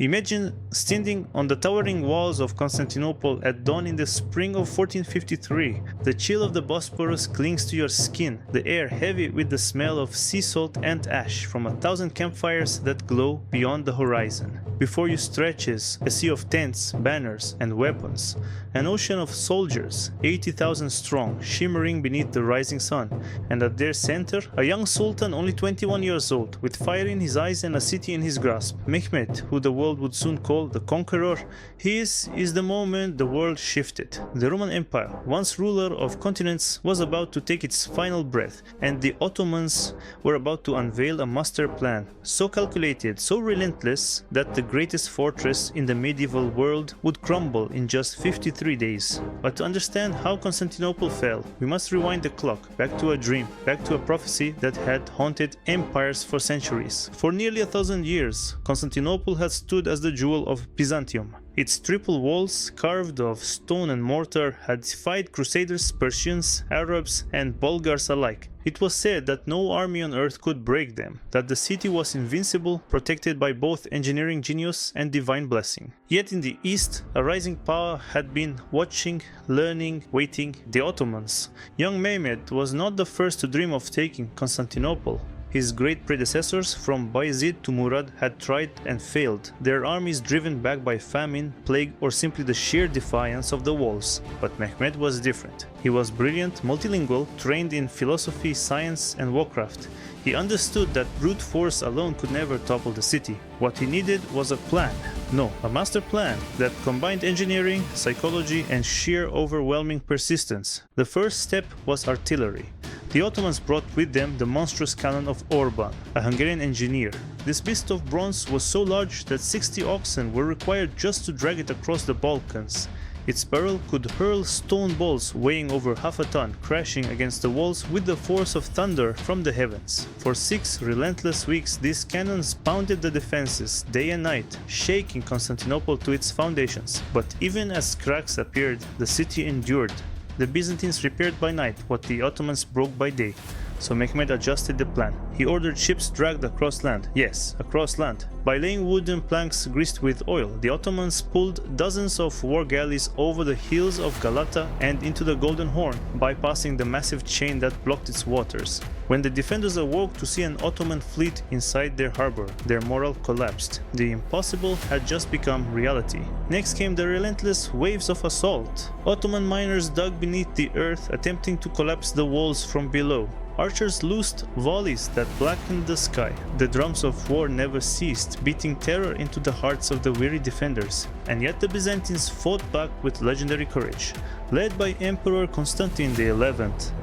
Imagine standing on the towering walls of Constantinople at dawn in the spring of 1453. The chill of the Bosporus clings to your skin, the air heavy with the smell of sea salt and ash from 1,000 campfires that glow beyond the horizon. Before you stretches a sea of tents, banners, and weapons, an ocean of soldiers, 80,000 strong, shimmering beneath the rising sun, and at their center, a young sultan only 21 years old, with fire in his eyes and a city in his grasp. Mehmed, who the world would soon call the conqueror, his is the moment the world shifted. The Roman Empire, once ruler of continents, was about to take its final breath, and the Ottomans were about to unveil a master plan, so calculated, so relentless, that the greatest fortress in the medieval world would crumble in just 53 days. But to understand how Constantinople fell, we must rewind the clock back to a dream, back to a prophecy that had haunted empires for centuries. For nearly 1,000 years, Constantinople had stood as the jewel of Byzantium. Its triple walls, carved of stone and mortar, had defied Crusaders, Persians, Arabs, and Bulgars alike. It was said that no army on earth could break them, that the city was invincible, protected by both engineering genius and divine blessing. Yet in the east, a rising power had been watching, learning, waiting: the Ottomans. Young Mehmed was not the first to dream of taking Constantinople. His great predecessors, from Bayezid to Murad, had tried and failed, their armies driven back by famine, plague, or simply the sheer defiance of the walls. But Mehmed was different. He was brilliant, multilingual, trained in philosophy, science, and warcraft. He understood that brute force alone could never topple the city. What he needed was a plan. No, a master plan that combined engineering, psychology, and sheer overwhelming persistence. The first step was artillery. The Ottomans brought with them the monstrous cannon of Orban, a Hungarian engineer. This beast of bronze was so large that 60 oxen were required just to drag it across the Balkans. Its barrel could hurl stone balls weighing over half a ton, crashing against the walls with the force of thunder from the heavens. For 6 relentless weeks, these cannons pounded the defenses day and night, shaking Constantinople to its foundations. But even as cracks appeared, the city endured. The Byzantines repaired by night what the Ottomans broke by day, so Mehmed adjusted the plan. He ordered ships dragged across land, yes, across land. By laying wooden planks greased with oil, the Ottomans pulled dozens of war galleys over the hills of Galata and into the Golden Horn, bypassing the massive chain that blocked its waters. When the defenders awoke to see an Ottoman fleet inside their harbor, their morale collapsed. The impossible had just become reality. Next came the relentless waves of assault. Ottoman miners dug beneath the earth, attempting to collapse the walls from below. Archers loosed volleys that blackened the sky. The drums of war never ceased, beating terror into the hearts of the weary defenders. And yet the Byzantines fought back with legendary courage. Led by Emperor Constantine XI,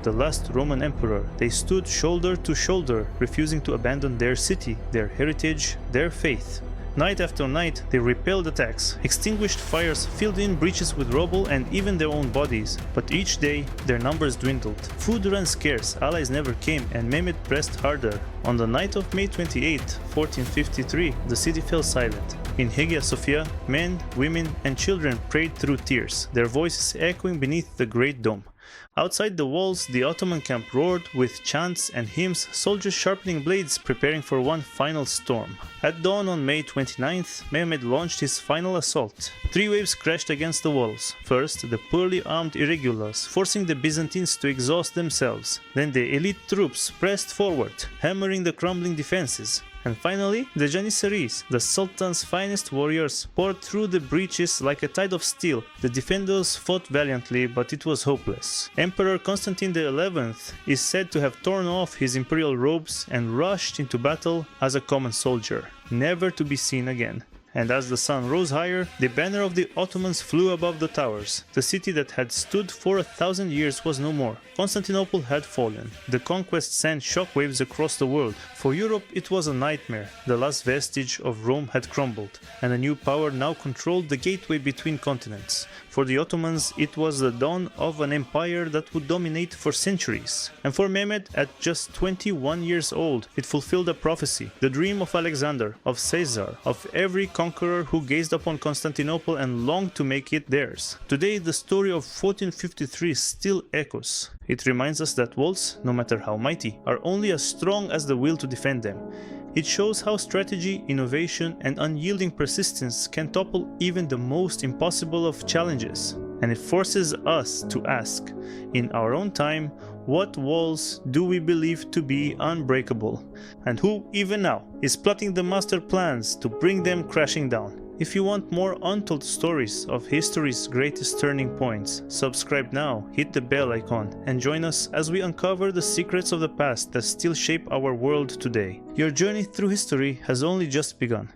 the last Roman emperor, they stood shoulder to shoulder, refusing to abandon their city, their heritage, their faith. Night after night, they repelled attacks, extinguished fires, filled in breaches with rubble and even their own bodies. But each day, their numbers dwindled. Food ran scarce, allies never came, and Mehmed pressed harder. On the night of May 28, 1453, the city fell silent. In Hagia Sophia, men, women, and children prayed through tears, their voices echoing beneath the great dome. Outside the walls, the Ottoman camp roared with chants and hymns, soldiers sharpening blades, preparing for one final storm. At dawn on May 29th, Mehmed launched his final assault. 3 waves crashed against the walls. First, the poorly armed irregulars, forcing the Byzantines to exhaust themselves. Then the elite troops pressed forward, hammering the crumbling defenses. And finally, the Janissaries, the Sultan's finest warriors, poured through the breaches like a tide of steel. The defenders fought valiantly, but it was hopeless. Emperor Constantine XI is said to have torn off his imperial robes and rushed into battle as a common soldier, never to be seen again. And as the sun rose higher, the banner of the Ottomans flew above the towers. The city that had stood for 1,000 years was no more. Constantinople had fallen. The conquest sent shockwaves across the world. For Europe, it was a nightmare. The last vestige of Rome had crumbled, and a new power now controlled the gateway between continents. For the Ottomans, it was the dawn of an empire that would dominate for centuries. And for Mehmed, at just 21 years old, it fulfilled a prophecy, the dream of Alexander, of Caesar, of every conqueror who gazed upon Constantinople and longed to make it theirs. Today, the story of 1453 still echoes. It reminds us that walls, no matter how mighty, are only as strong as the will to defend them. It shows how strategy, innovation, and unyielding persistence can topple even the most impossible of challenges. And it forces us to ask, in our own time, what walls do we believe to be unbreakable? And who, even now, is plotting the master plans to bring them crashing down? If you want more untold stories of history's greatest turning points, subscribe now, hit the bell icon, and join us as we uncover the secrets of the past that still shape our world today. Your journey through history has only just begun.